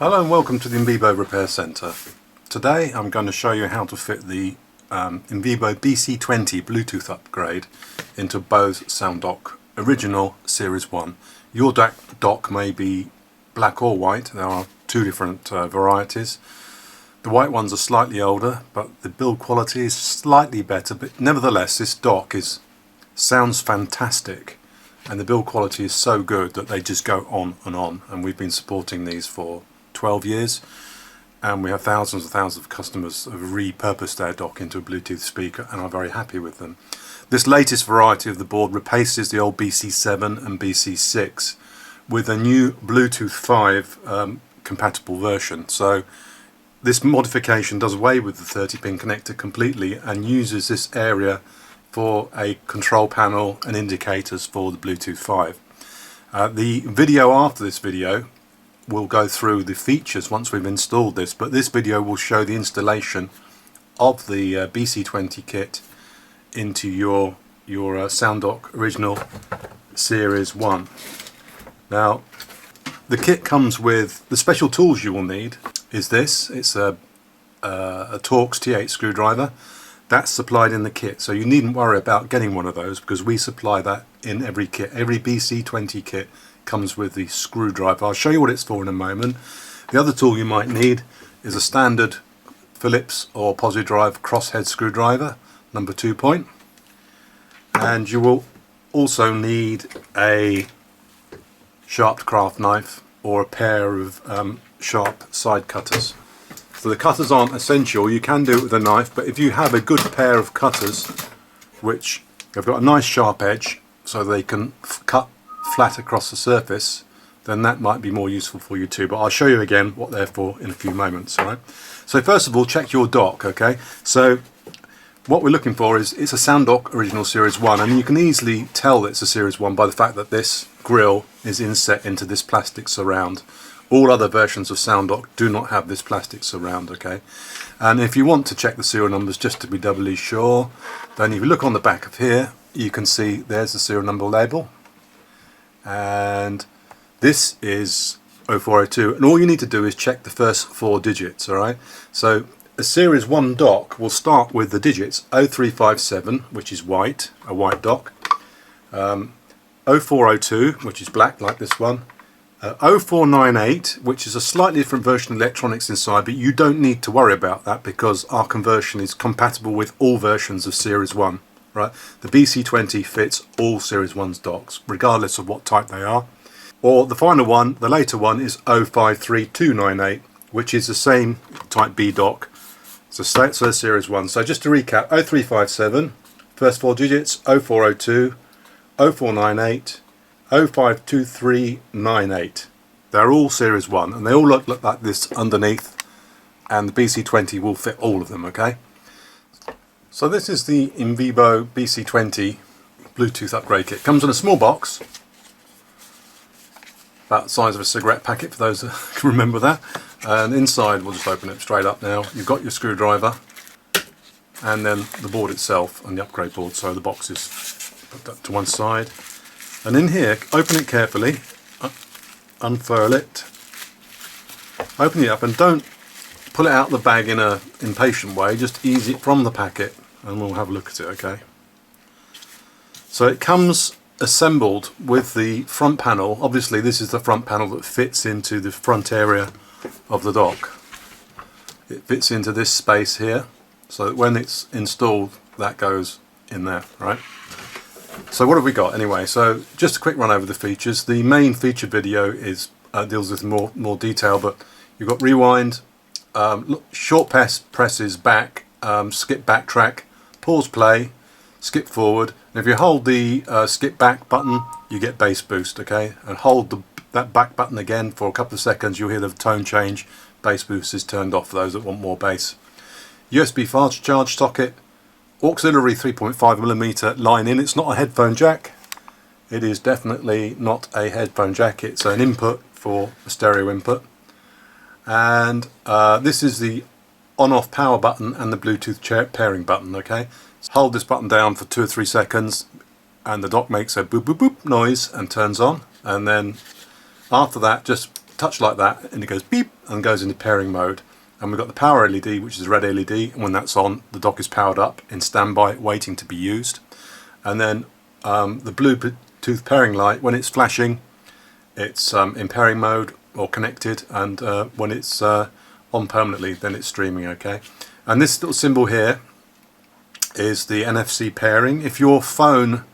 Hello and welcome to the invebo Repair Centre. Today I'm going to show you how to fit the invebo BC20 Bluetooth upgrade into Bose SoundDock Original Series 1. Your dock may be black or white. There are two different varieties. The white ones are slightly older, but the build quality is slightly better, but nevertheless this dock sounds fantastic. And the build quality is so good that they just go on, and we've been supporting these for 12 years, and we have thousands and thousands of customers who have repurposed their dock into a Bluetooth speaker and are very happy with them. This latest variety of the board replaces the old BC7 and BC6 with a new Bluetooth 5 compatible version. So this modification does away with the 30-pin connector completely and uses this area for a control panel and indicators for the Bluetooth 5. The video after this video will go through the features once we've installed this, but this video will show the installation of the BC20 kit into your SoundDock Original Series 1. Now the kit comes with the special tools you will need. Is this? It's a Torx T8 screwdriver. That's supplied in the kit, so you needn't worry about getting one of those because we supply that in every kit. Every BC20 kit comes with the screwdriver. I'll show you what it's for in a moment. The other tool you might need is a standard Phillips or Posi-Drive crosshead screwdriver, number 2 point. And you will also need a sharp craft knife or a pair of sharp side cutters. So the cutters aren't essential, you can do it with a knife, but if you have a good pair of cutters which have got a nice sharp edge so they can cut flat across the surface, then that might be more useful for you too, but I'll show you again what they're for in a few moments. Alright. So first of all, check your dock. Okay, so what we're looking for is it's a SoundDock Original Series 1, and you can easily tell that it's a Series 1 by the fact that this grill is inset into this plastic surround. All other versions of SoundDock do not have this plastic surround, okay? And if you want to check the serial numbers just to be doubly sure, then if you look on the back of here, you can see there's the serial number label. And this is 0402, and all you need to do is check the first 4 digits, alright? So a Series 1 dock will start with the digits 0357, which is white, a white dock, 0402, which is black like this one, 0498, which is a slightly different version of electronics inside, but you don't need to worry about that because our conversion is compatible with all versions of Series 1. Right? The BC20 fits all Series 1's docks, regardless of what type they are. Or the final one, the later one, is 053298, which is the same type B dock. So Series 1. So just to recap, 0357, first 4 digits, 0402, 0498, 052398. They're all Series 1 and they all look like this underneath, and the BC20 will fit all of them, okay? So this is the invebo BC20 Bluetooth upgrade kit. Comes in a small box, about the size of a cigarette packet for those that can remember that. And inside, we'll just open it straight up now. You've got your screwdriver and then the board itself and the upgrade board. So the box is put that to one side. And in here, open it carefully, unfurl it, open it up, and don't pull it out of the bag in an impatient way, just ease it from the packet and we'll have a look at it, okay? So it comes assembled with the front panel. Obviously this is the front panel that fits into the front area of the dock. It fits into this space here, so that when it's installed that goes in there, right? So what have we got anyway? So just a quick run over the features. The main feature video is deals with more detail, but you've got rewind, short presses back, skip backtrack, pause play, skip forward, and if you hold the skip back button you get bass boost, okay? And hold that back button again for a couple of seconds, you'll hear the tone change. Bass boost is turned off for those that want more bass. USB fast charge socket, auxiliary 3.5mm line in. It's not a headphone jack, it is definitely not a headphone jack, it's an input for a stereo input. And this is the on-off power button and the Bluetooth pairing button, okay? So hold this button down for 2 or 3 seconds and the dock makes a boop boop boop noise and turns on, and then after that just touch like that and it goes beep and goes into pairing mode. And we've got the power LED, which is a red LED, and when that's on, the dock is powered up in standby, waiting to be used. And then the Bluetooth pairing light, when it's flashing, it's in pairing mode or connected, and when it's on permanently, then it's streaming, okay? And this little symbol here is the NFC pairing. If your phone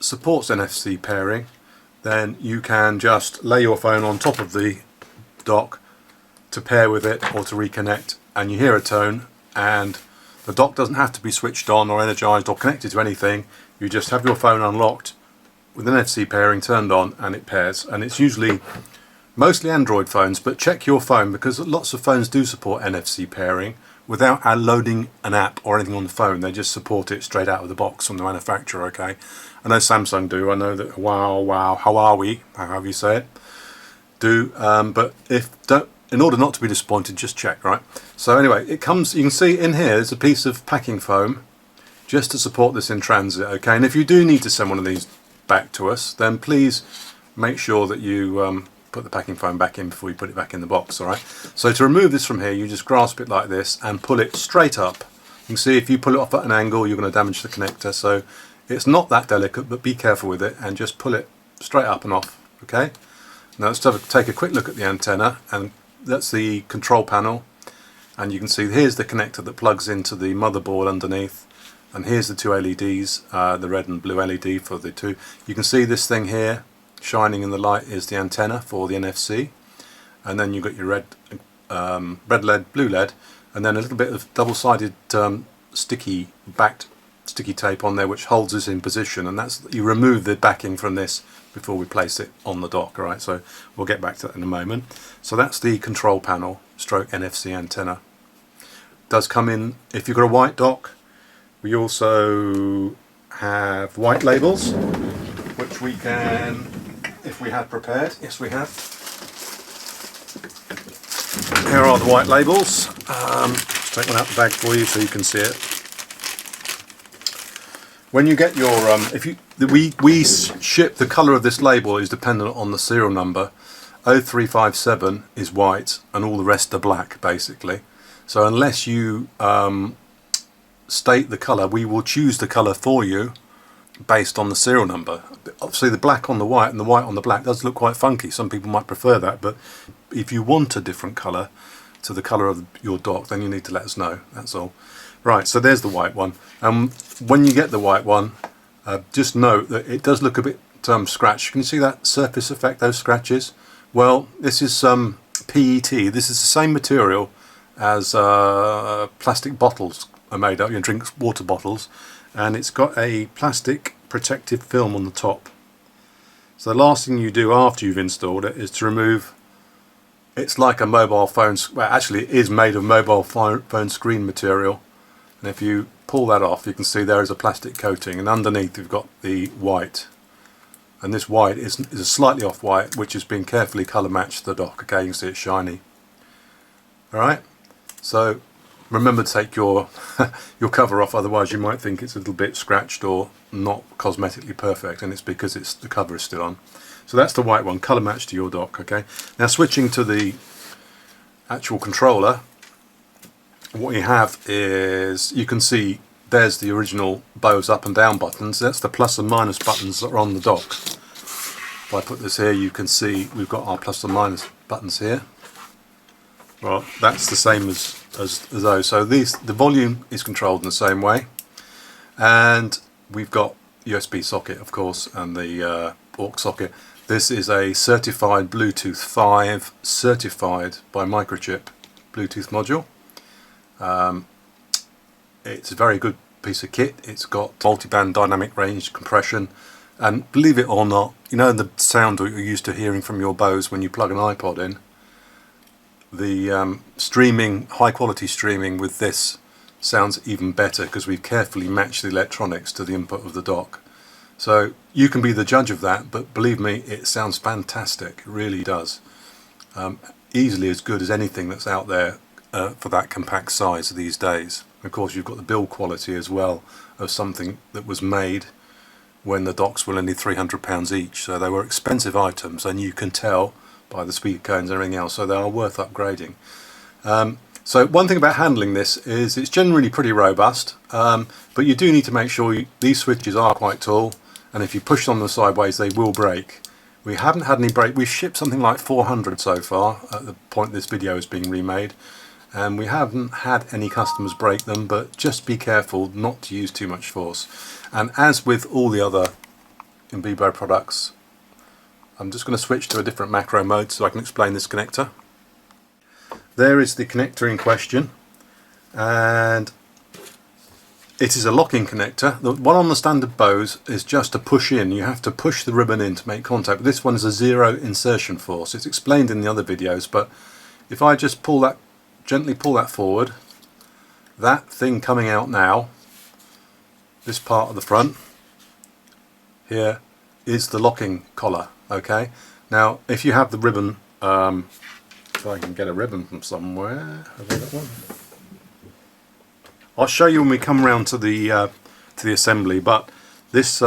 supports NFC pairing, then you can just lay your phone on top of the dock to pair with it or to reconnect, and you hear a tone, and the dock doesn't have to be switched on or energized or connected to anything. You just have your phone unlocked with an NFC pairing turned on and it pairs. And it's usually mostly Android phones, but check your phone, because lots of phones do support NFC pairing without loading an app or anything on the phone. They just support it straight out of the box from the manufacturer, okay? I know Samsung do, I know that Huawei, however you say it, do, but in order not to be disappointed, just check, right? So anyway, it comes, you can see in here there's a piece of packing foam just to support this in transit, okay? And if you do need to send one of these back to us, then please make sure that you put the packing foam back in before you put it back in the box, all right? So to remove this from here, you just grasp it like this and pull it straight up. You can see if you pull it off at an angle, you're going to damage the connector, so it's not that delicate, but be careful with it and just pull it straight up and off, okay? Now let's take a quick look at the antenna, and that's the control panel, and you can see here's the connector that plugs into the motherboard underneath, and here's the two LEDs, the red and blue LED for the two. You can see this thing here shining in the light is the antenna for the NFC, and then you've got your red LED, blue LED, and then a little bit of double-sided sticky tape on there which holds this in position, and that's, you remove the backing from this before we place it on the dock, alright? So we'll get back to that in a moment. So that's the control panel stroke NFC antenna. Does come in, if you've got a white dock, we also have white labels which we can, if we had prepared, yes we have. Here are the white labels. Just take one out the bag for you so you can see it. When you get your, we ship, the colour of this label is dependent on the serial number. 0357 is white and all the rest are black, basically. So unless you state the colour, we will choose the colour for you based on the serial number. Obviously the black on the white and the white on the black does look quite funky. Some people might prefer that, but if you want a different colour to the colour of your dock, then you need to let us know, that's all. Right, so there's the white one. When you get the white one, just note that it does look a bit scratched. Can you see that surface effect, those scratches? Well, this is PET. This is the same material as plastic bottles are made of, drink water bottles, and it's got a plastic protective film on the top. So the last thing you do after you've installed it is to remove, it's like a mobile phone, well actually it is made of mobile phone screen material. And if you pull that off, you can see there is a plastic coating, and underneath you've got the white. And this white is a slightly off white, which has been carefully colour matched to the dock. Okay, you can see it's shiny. Alright, so remember to take your your cover off, otherwise you might think it's a little bit scratched or not cosmetically perfect, and it's because the cover is still on. So that's the white one, colour matched to your dock. Okay, now switching to the actual controller, what you have is, you can see there's the original Bose up and down buttons. That's the plus and minus buttons that are on the dock. If I put this here, you can see we've got our plus and minus buttons here. Well, that's the same as those. So the volume is controlled in the same way, and we've got USB socket, of course, and the aux socket. This is a certified Bluetooth 5, certified by Microchip Bluetooth module. It's a very good piece of kit. It's got multi-band dynamic range compression, and believe it or not, you know the sound that you're used to hearing from your Bose when you plug an iPod in? The streaming, high quality streaming with this sounds even better, because we've carefully matched the electronics to the input of the dock. So you can be the judge of that, but believe me, it sounds fantastic. It really does. Easily as good as anything that's out there for that compact size these days. Of course, you've got the build quality as well of something that was made when the docks were only £300 each, so they were expensive items, and you can tell by the speaker cones and everything else, so they are worth upgrading. So one thing about handling this is it's generally pretty robust, but you do need to make sure these switches are quite tall, and if you push them sideways they will break. We haven't had any break. We've shipped something like 400 so far at the point this video is being remade, and we haven't had any customers break them, but just be careful not to use too much force. And as with all the other invebo products, I'm just going to switch to a different macro mode so I can explain this connector. There is the connector in question, and it is a locking connector. The one on the standard Bose is just a push in. You have to push the ribbon in to make contact. But this one is a zero insertion force. It's explained in the other videos, but if I just pull that, gently pull that forward, that thing coming out now, this part of the front here is the locking collar. Okay, now if you have the ribbon, if I can get a ribbon from somewhere, have I got one? I'll show you when we come around to the assembly, but this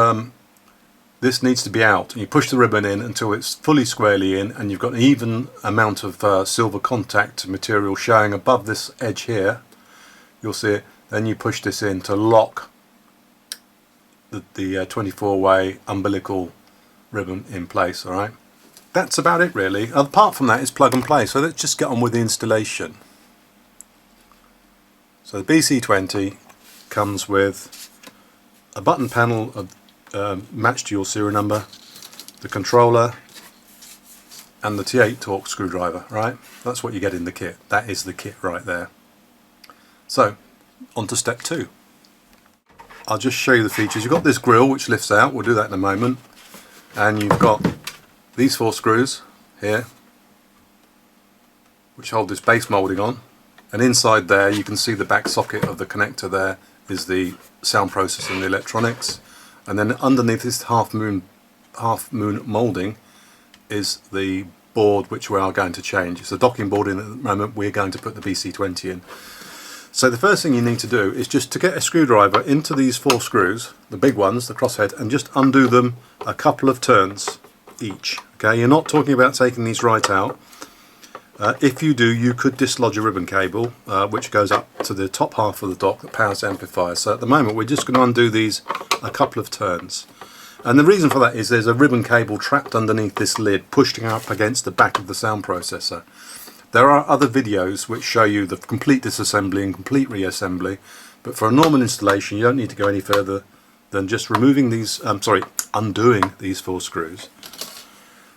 this needs to be out, and you push the ribbon in until it's fully squarely in, and you've got an even amount of silver contact material showing above this edge here. You'll see it. Then you push this in to lock the 24-way umbilical ribbon in place. All right. That's about it really. Apart from that, it's plug and play, so let's just get on with the installation. So the BC20 comes with a button panel matched to your serial number, the controller, and the T8 torque screwdriver, right? That's what you get in the kit. That is the kit right there. So, on to step 2. I'll just show you the features. You've got this grill which lifts out, we'll do that in a moment, and you've got these 4 screws here which hold this base moulding on, and inside there you can see the back socket of the connector. There is the sound processor and the electronics, and then underneath this half moon moulding is the board which we are going to change. It's a docking board in at the moment. We're going to put the BC20 in. So the first thing you need to do is just to get a screwdriver into these 4 screws, the big ones, the crosshead, and just undo them a couple of turns each. Okay, you're not talking about taking these right out. If you do, you could dislodge a ribbon cable which goes up to the top half of the dock that powers the amplifier. So at the moment we're just going to undo these a couple of turns, and the reason for that is there's a ribbon cable trapped underneath this lid pushing up against the back of the sound processor. There are other videos which show you the complete disassembly and complete reassembly, but for a normal installation you don't need to go any further than just removing these, undoing these 4 screws.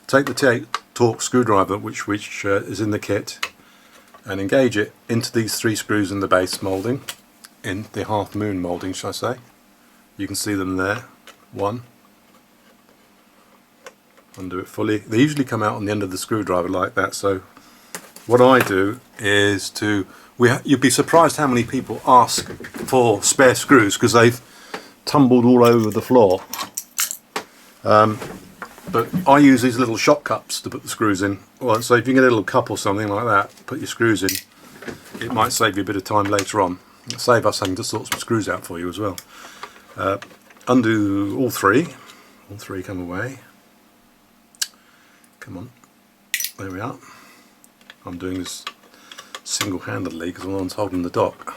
Take the T8 torque screwdriver which is in the kit, and engage it into these 3 screws in the base moulding, in the half moon moulding shall I say. You can see them there. 1. Undo it fully. They usually come out on the end of the screwdriver like that, so what I do is you'd be surprised how many people ask for spare screws because they've tumbled all over the floor. But I use these little shot cups to put the screws in. Well, so if you get a little cup or something like that, put your screws in, it might save you a bit of time later on. It'll save us having to sort some screws out for you as well. Undo all 3. All 3 come away. Come on. There we are. I'm doing this single-handedly because no one's holding the dock.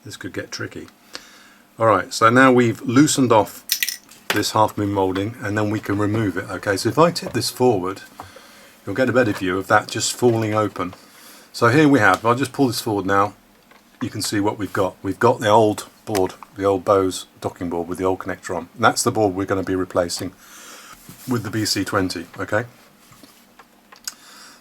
This could get tricky. Alright, so now we've loosened off this half moon moulding, and then we can remove it. Okay, so if I tip this forward, you'll get a better view of that just falling open. So here we have, if I just pull this forward now, you can see what we've got. We've got the old board, the old Bose docking board with the old connector on. And that's the board we're going to be replacing with the BC20. Okay,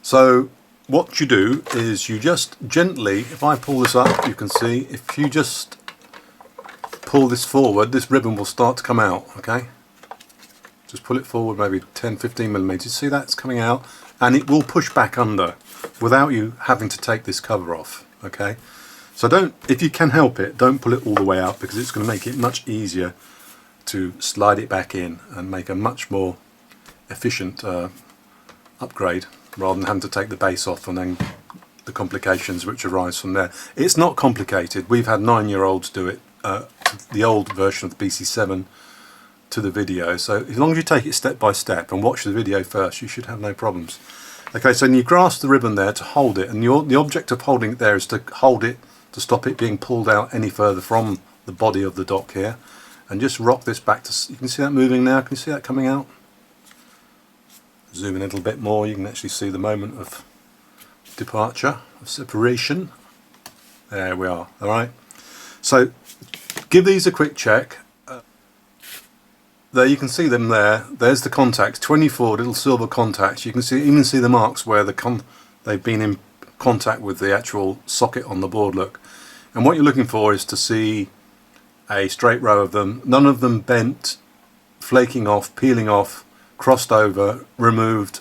so what you do is you just gently, if I pull this up, you can see if you just pull this forward, this ribbon will start to come out. Okay, just pull it forward maybe 10-15 millimeters. See that's coming out, and it will push back under without you having to take this cover off. Okay, so don't, if you can help it, don't pull it all the way out because it's going to make it much easier to slide it back in and make a much more efficient upgrade rather than having to take the base off and then the complications which arise from there. It's not complicated. We've had 9-year-olds do it. The old version of the BC7 to the video, so as long as you take it step by step and watch the video first, you should have no problems. Okay, so you grasp the ribbon there to hold it, and the object of holding it there is to hold it to stop it being pulled out any further from the body of the dock here, and just rock this back to, you can see that moving now, can you see that coming out? Zoom in a little bit more, you can actually see the moment of departure, of separation. There we are. Alright, so give these a quick check. There you can see them there. There's the contacts, 24 little silver contacts. You can even see the marks where they've been in contact with the actual socket on the board, look. And what you're looking for is to see a straight row of them, none of them bent, flaking off, peeling off, crossed over, removed,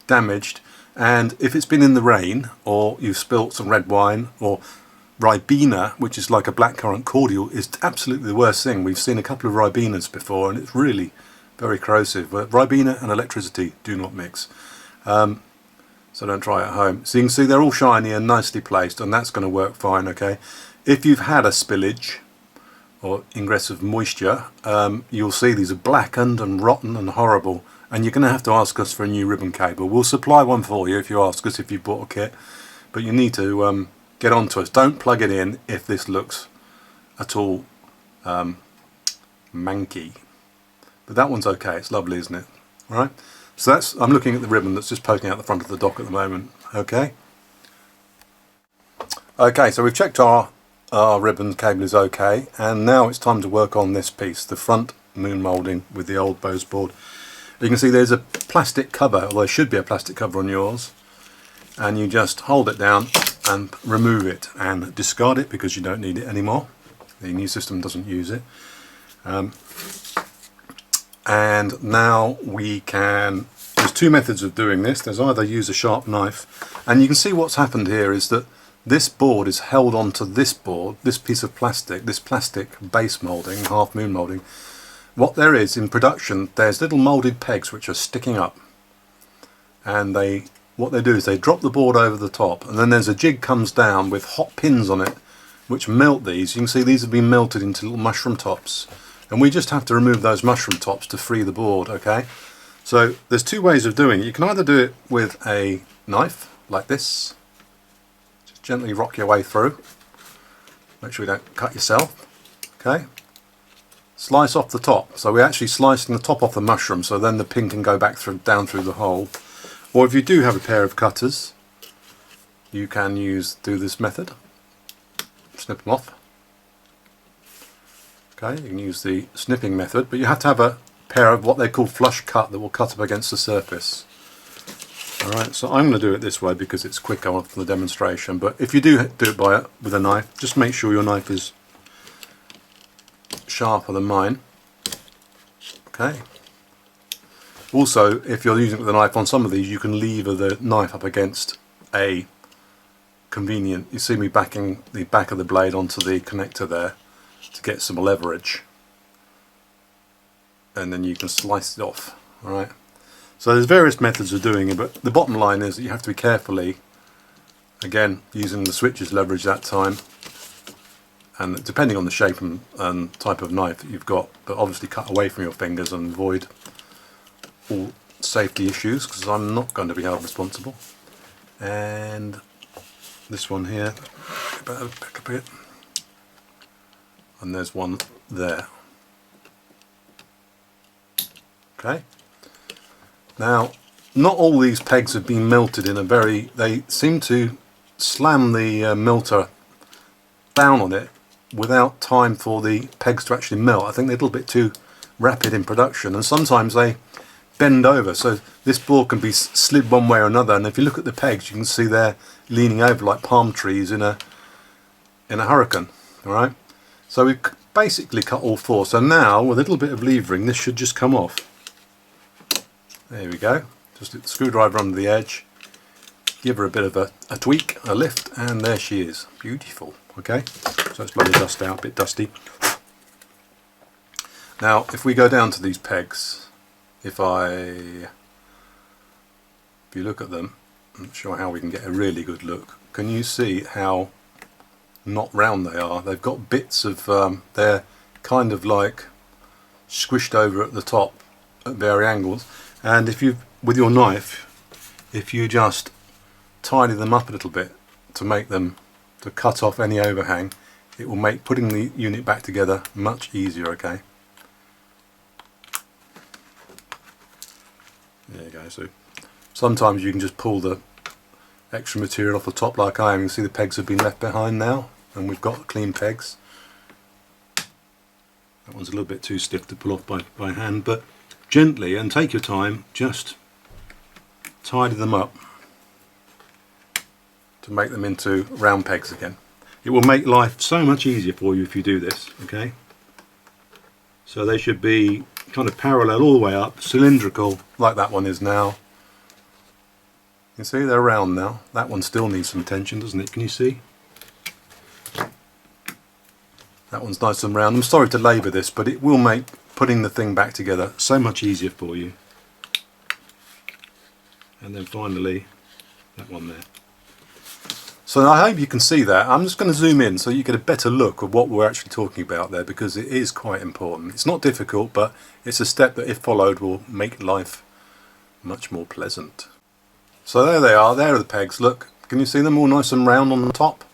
damaged. And if it's been in the rain, or you've spilt some red wine, or Ribena, which is like a blackcurrant cordial, is absolutely the worst thing. We've seen a couple of Ribenas before, and it's really very corrosive. But Ribena and electricity do not mix, so don't try it at home. So you can see they're all shiny and nicely placed, and that's going to work fine. Okay, if you've had a spillage or ingress of moisture, you'll see these are blackened and rotten and horrible, and you're going to have to ask us for a new ribbon cable. We'll supply one for you if you ask us, if you bought a kit, but you need to get on to us. Don't plug it in if this looks at all manky. But that one's okay, it's lovely, isn't it? Alright, so that's, I'm looking at the ribbon that's just poking out the front of the dock at the moment. Okay, so we've checked our ribbon cable is okay, and now it's time to work on this piece, the front moon moulding with the old Bose board. You can see there's a plastic cover, or there should be a plastic cover on yours, and you just hold it down and remove it and discard it because you don't need it anymore. The new system doesn't use it. And now we can, there's two methods of doing this. There's either use a sharp knife, and you can see what's happened here is that this board is held onto this board, this piece of plastic, this plastic base moulding, half moon moulding. What there is in production, there's little moulded pegs which are sticking up, and what they do is they drop the board over the top, and then there's a jig comes down with hot pins on it which melt these. You can see these have been melted into little mushroom tops, and we just have to remove those mushroom tops to free the board. Okay, so there's two ways of doing it. You can either do it with a knife like this, just gently rock your way through, make sure you don't cut yourself. Okay, slice off the top, so we're actually slicing the top off the mushroom, so then the pin can go back down through the hole. Or if you do have a pair of cutters, you can do this method, snip them off. Okay, you can use the snipping method, but you have to have a pair of what they call flush cut that will cut up against the surface. Alright, so I'm going to do it this way because it's quicker for the demonstration, but if you do it with a knife, just make sure your knife is sharper than mine. Okay. Also, if you're using it with a knife on some of these, you can lever the knife up against a convenient, you see me backing the back of the blade onto the connector there to get some leverage, and then you can slice it off. Alright, so there's various methods of doing it, but the bottom line is that you have to be carefully, again, using the switches leverage that time, and depending on the shape and type of knife that you've got, but obviously cut away from your fingers and avoid all safety issues, because I'm not going to be held responsible. And this one here, better back a bit, and there's one there. Okay, now not all these pegs have been melted in a they seem to slam the melter down on it without time for the pegs to actually melt. I think they're a little bit too rapid in production, and sometimes they bend over, so this board can be slid one way or another, and if you look at the pegs you can see they're leaning over like palm trees in a hurricane. Alright, so we've basically cut all four, so now with a little bit of levering this should just come off. There we go, just hit the screwdriver under the edge, give her a bit of a tweak, a lift, and there she is, beautiful. Okay, so let's blow the dust out, a bit dusty. Now if we go down to these pegs, if you look at them, I'm not sure how we can get a really good look. Can you see how not round they are? They've got bits of, they're kind of like squished over at the top at various angles, and if you, with your knife, if you just tidy them up a little bit to make them, to cut off any overhang, it will make putting the unit back together much easier. Okay, there you go. So sometimes you can just pull the extra material off the top like I am. You can see the pegs have been left behind now, and we've got clean pegs. That one's a little bit too stiff to pull off by hand, but gently, and take your time, just tidy them up to make them into round pegs again. It will make life so much easier for you if you do this. Okay, so they should be kind of parallel all the way up, cylindrical like that one is now. You can see they're round now. That one still needs some attention, doesn't it? Can you see? That one's nice and round. I'm sorry to labour this, but it will make putting the thing back together so much easier for you. And then finally, that one there. So I hope you can see that. I'm just going to zoom in so you get a better look of what we're actually talking about there, because it is quite important. It's not difficult, but it's a step that, if followed, will make life much more pleasant. So there they are. There are the pegs. Look, can you see them all nice and round on the top?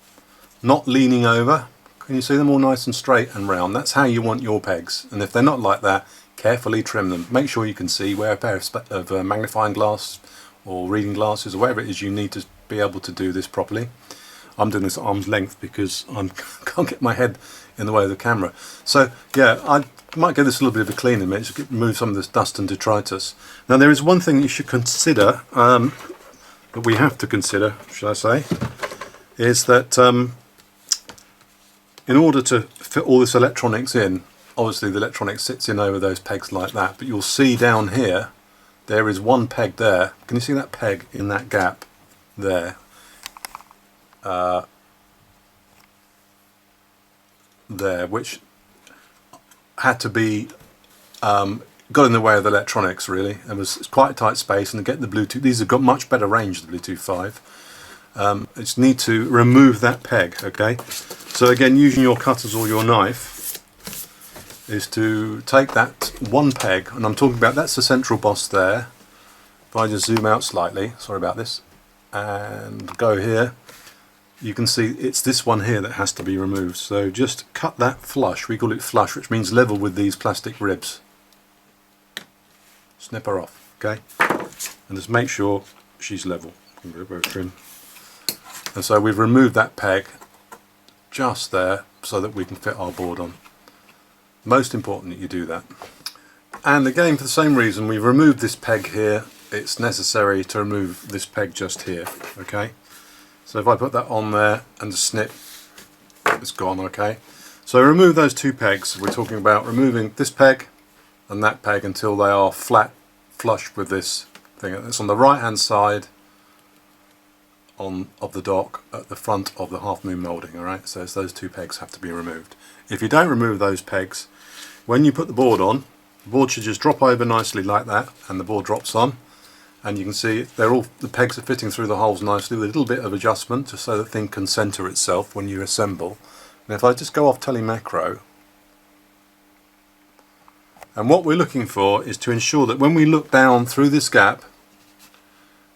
Not leaning over. Can you see them all nice and straight and round? That's how you want your pegs. And if they're not like that, carefully trim them. Make sure you can see. Wear a pair of magnifying glass or reading glasses or whatever it is you need to be able to do this properly. I'm doing this at arm's length because I can't get my head in the way of the camera. So yeah, I might give this a little bit of a clean in a minute to remove some of this dust and detritus. Now there is one thing you should consider, that we have to consider, should I say, is that in order to fit all this electronics in, obviously the electronics sits in over those pegs like that, but you'll see down here there is one peg there. Can you see that peg in that gap there? There, which had to be got in the way of the electronics really. It's quite a tight space, and to get the Bluetooth, these have got much better range than the Bluetooth 5. Just need to remove that peg. Okay, so again, using your cutters or your knife is to take that one peg, and I'm talking about, that's the central boss there. If I just zoom out slightly, sorry about this, and go here, you can see it's this one here that has to be removed. So just cut that flush. We call it flush, which means level with these plastic ribs. Snip her off, okay? And just make sure she's level. Trim. And so we've removed that peg just there so that we can fit our board on. Most important that you do that. And again, for the same reason, we've removed this peg here. It's necessary to remove this peg just here, okay? So if I put that on there and just snip, it's gone. Okay, so remove those two pegs. We're talking about removing this peg and that peg until they are flat, flush with this thing. It's on the right hand side of the dock at the front of the half moon moulding. Alright, so it's those two pegs have to be removed. If you don't remove those pegs, when you put the board on, the board should just drop over nicely like that, and the board drops on. And you can see the pegs are fitting through the holes nicely with a little bit of adjustment just so the thing can centre itself when you assemble. And if I just go off telemacro, and what we're looking for is to ensure that when we look down through this gap,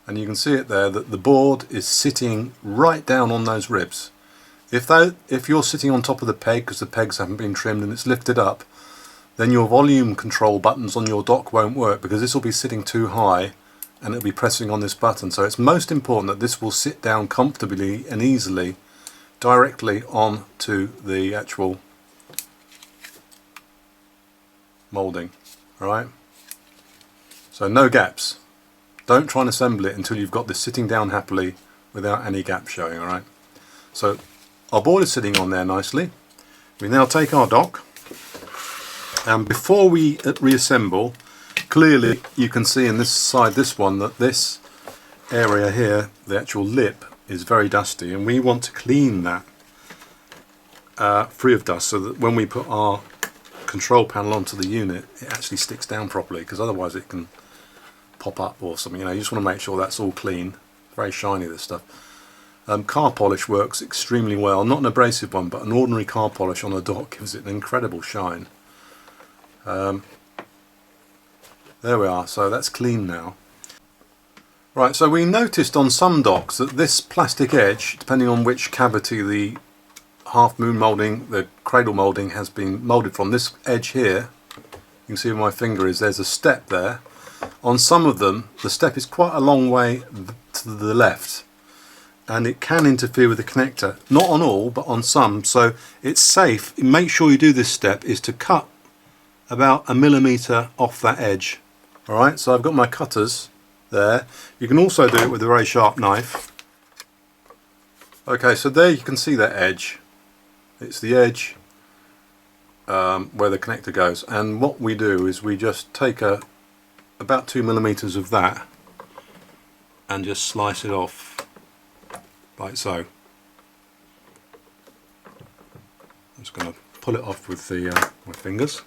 and you can see it there, that the board is sitting right down on those ribs. If you're sitting on top of the peg because the pegs haven't been trimmed and it's lifted up, then your volume control buttons on your dock won't work, because this will be sitting too high and it'll be pressing on this button. So it's most important that this will sit down comfortably and easily directly onto the actual moulding. Alright? So no gaps. Don't try and assemble it until you've got this sitting down happily without any gaps showing. Alright? So our board is sitting on there nicely. We now take our dock, and before we reassemble, clearly you can see in this one, that this area here, the actual lip, is very dusty, and we want to clean that free of dust so that when we put our control panel onto the unit, it actually sticks down properly, because otherwise it can pop up or something. You know, you just want to make sure that's all clean. Very shiny, this stuff. Car polish works extremely well, not an abrasive one, but an ordinary car polish on a dock gives it an incredible shine. There we are, so that's clean now. Right, so we noticed on some docks that this plastic edge, depending on which cavity the half moon moulding, the cradle moulding has been moulded from, this edge here, you can see where my finger is, there's a step there. On some of them, the step is quite a long way to the left, and it can interfere with the connector. Not on all, but on some, so it's safe. Make sure you do this step, is to cut about 1 millimetre off that edge. Alright, so I've got my cutters there. You can also do it with a very sharp knife. Okay, so there you can see that edge. It's the edge where the connector goes, and what we do is we just take about 2 millimeters of that and just slice it off like so. I'm just going to pull it off with my fingers.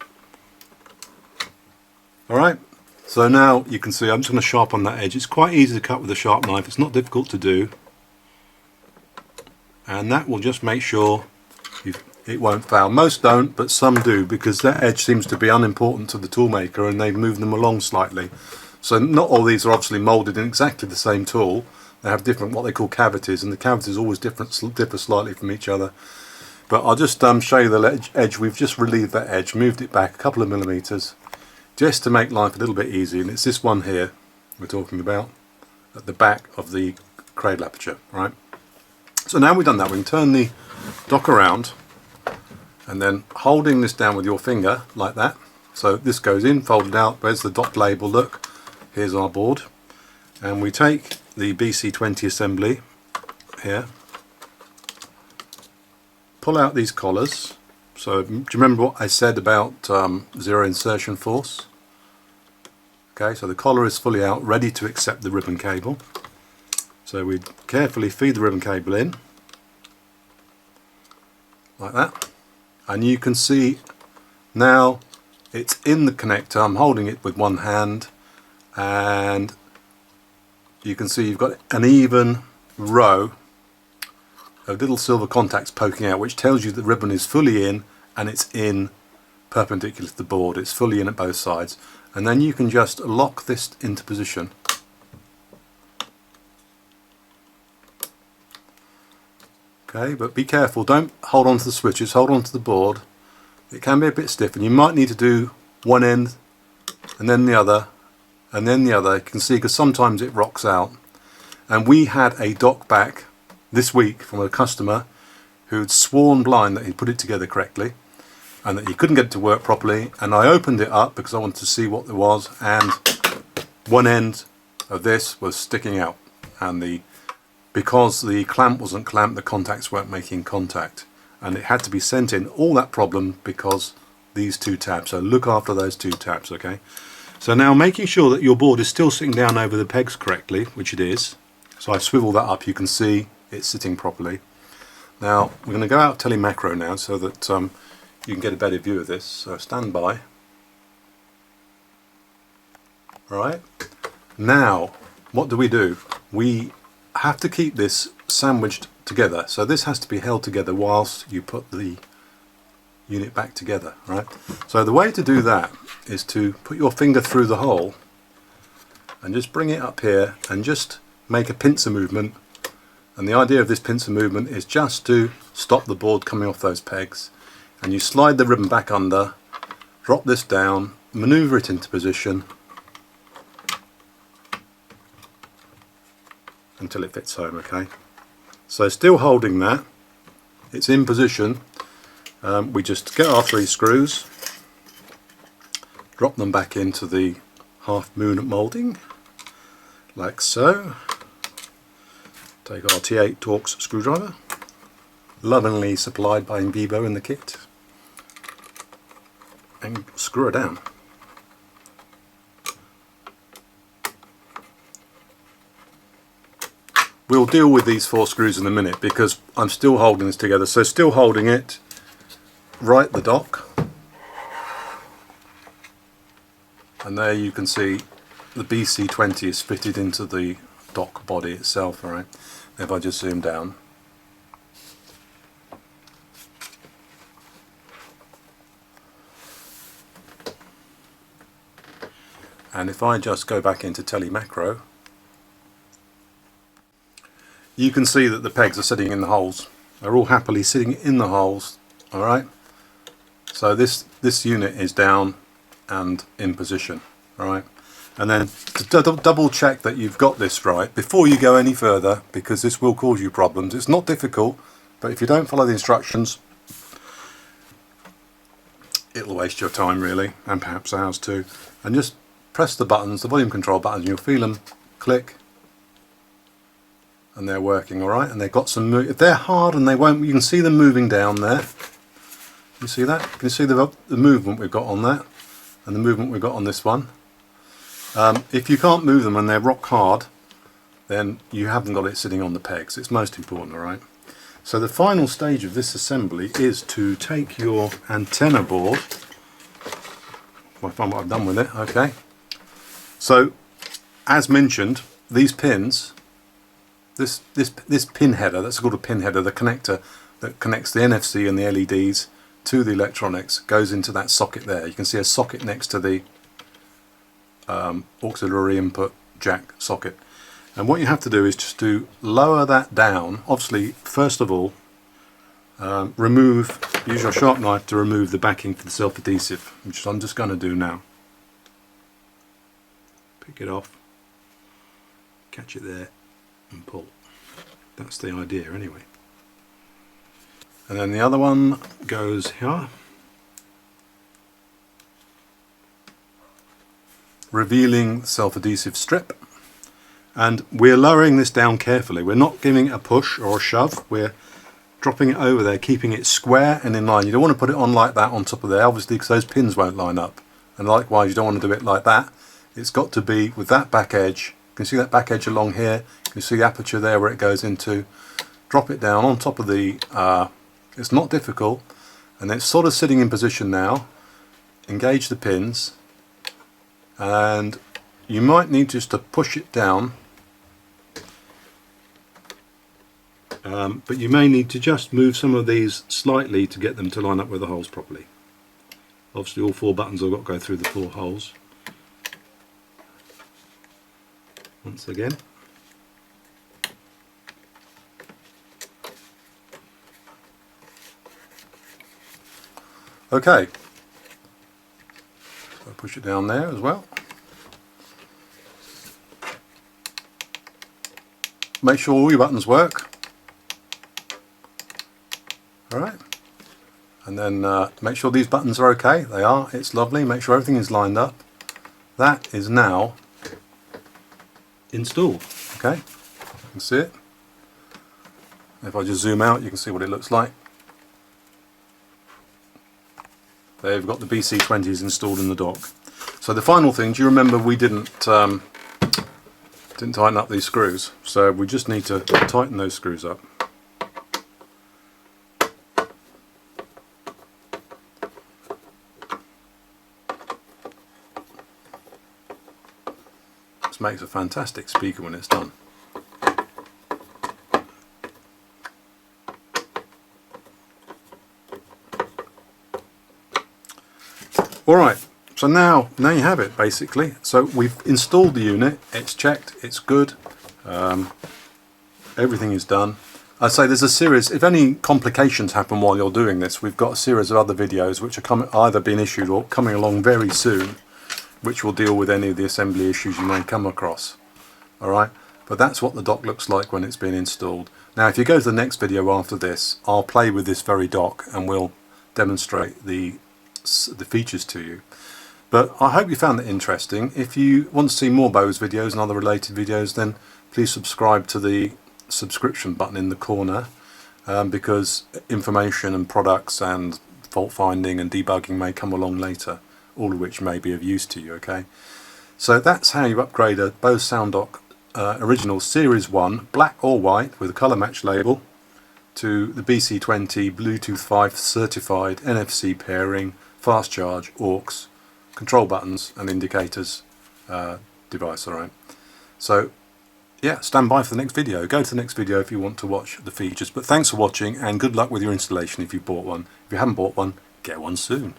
Alright, so now you can see I'm just going to sharpen that edge. It's quite easy to cut with a sharp knife, it's not difficult to do, and that will just make sure it won't fail. Most don't, but some do, because that edge seems to be unimportant to the tool maker and they've moved them along slightly. So not all these are obviously moulded in exactly the same tool. They have different, what they call cavities, and the cavities always differ slightly from each other. But I'll just show you the edge. We've just relieved that edge, moved it back a couple of millimeters, just to make life a little bit easy. And it's this one here we're talking about at the back of the cradle aperture, right? So now we've done that, we can turn the dock around, and then holding this down with your finger like that, so this goes in, folded out. Where's the dock label? Look, here's our board, and we take the BC20 assembly here, pull out these collars. So do you remember what I said about zero insertion force? Okay, so the collar is fully out, ready to accept the ribbon cable. So we carefully feed the ribbon cable in like that, and you can see now it's in the connector. I'm holding it with one hand, and you can see you've got an even row of little silver contacts poking out, which tells you the ribbon is fully in, and it's in perpendicular to the board. It's fully in at both sides, and then you can just lock this into position. Okay, but be careful, don't hold on to the switches, hold on to the board. It can be a bit stiff, and you might need to do one end and then the other and then the other. You can see, because sometimes it rocks out. And we had a dock back this week from a customer who'd sworn blind that he'd put it together correctly and that he couldn't get it to work properly, and I opened it up because I wanted to see what there was, and one end of this was sticking out, and because the clamp wasn't clamped, the contacts weren't making contact, and it had to be sent in. All that problem because these two tabs. So look after those two tabs, okay? So now, making sure that your board is still sitting down over the pegs correctly, which it is. So I swivel that up, you can see it's sitting properly. Now we're going to go out telemacro now so that you can get a better view of this. So stand by. Alright, now what do? We have to keep this sandwiched together, so this has to be held together whilst you put the unit back together, right? So the way to do that is to put your finger through the hole and just bring it up here and just make a pincer movement, and the idea of this pincer movement is just to stop the board coming off those pegs, and you slide the ribbon back under, drop this down, maneuver it into position until it fits home, okay? So still holding that, it's in position. We just get our 3 screws, drop them back into the half moon moulding like so. Take our T8 Torx screwdriver, lovingly supplied by Invebo in the kit, and screw it down. We'll deal with these 4 screws in a minute because I'm still holding this together. So still holding it, right the dock, and there you can see the BC20 is fitted into the dock body itself. Alright, if I just zoom down, And if I just go back into telemacro, you can see that the pegs are sitting in the holes. They're all happily sitting in the holes. Alright, so this unit is down and in position. Alright, and then to double check that you've got this right before you go any further, because this will cause you problems. It's not difficult, but if you don't follow the instructions, it'll waste your time really, and perhaps ours too. And just press the buttons, the volume control buttons, and you'll feel them click, and they're working. Alright, and they've got some if they're hard and they won't, you can see them moving down there. You see that? You can see the movement we've got on that and the movement we've got on this one. If you can't move them and they're rock hard, then you haven't got it sitting on the pegs. It's most important. Alright, so the final stage of this assembly is to take your antenna board. If I find what I've done with it. Okay, so as mentioned, these pins, this pin header, that's called a pin header, the connector that connects the NFC and the LEDs to the electronics, goes into that socket there. You can see a socket next to the auxiliary input jack socket. And what you have to do is just to lower that down. Obviously, first of all, use your sharp knife to remove the backing for the self-adhesive, which I'm just going to do now. Pick it off, catch it there, and pull. That's the idea anyway. And then the other one goes here, revealing self-adhesive strip. And we're lowering this down carefully. We're not giving it a push or a shove. We're dropping it over there, keeping it square and in line. You don't want to put it on like that on top of there, obviously, because those pins won't line up. And likewise, you don't want to do it like that. It's got to be with that back edge. You can see that back edge along here. You can see the aperture there where it goes into. Drop it down on top of the, it's not difficult. And it's sort of sitting in position now. Engage the pins. And you might need just to push it down. But you may need to just move some of these slightly to get them to line up with the holes properly. Obviously all 4 buttons have got to go through the 4 holes. Once again. Okay. So push it down there as well. Make sure all your buttons work. Alright, and then make sure these buttons are okay. They are, it's lovely. Make sure everything is lined up. That is now installed. Okay, you can see it. If I just zoom out, you can see what it looks like. They've got the BC20s installed in the dock. So the final thing, do you remember we didn't tighten up these screws? So we just need to tighten those screws up. This makes a fantastic speaker when it's done. Alright, so now you have it basically. So we've installed the unit, it's checked, it's good, everything is done. I'd say there's a series, if any complications happen while you're doing this, we've got a series of other videos which are either being issued or coming along very soon, which will deal with any of the assembly issues you may come across. Alright, but that's what the dock looks like when it's been installed. Now if you go to the next video after this, I'll play with this very dock and we'll demonstrate the features to you. But I hope you found it interesting. If you want to see more Bose videos and other related videos, then please subscribe to the subscription button in the corner, because information and products and fault finding and debugging may come along later, all of which may be of use to you. Okay, so that's how you upgrade a Bose SoundDock Original Series 1, black or white with a colour match label, to the BC20 Bluetooth 5 certified NFC pairing, fast charge, aux, control buttons and indicators device. Alright, so yeah, stand by for the next video. Go to the next video if you want to watch the features. But thanks for watching and good luck with your installation if you bought one. If you haven't bought one, get one soon.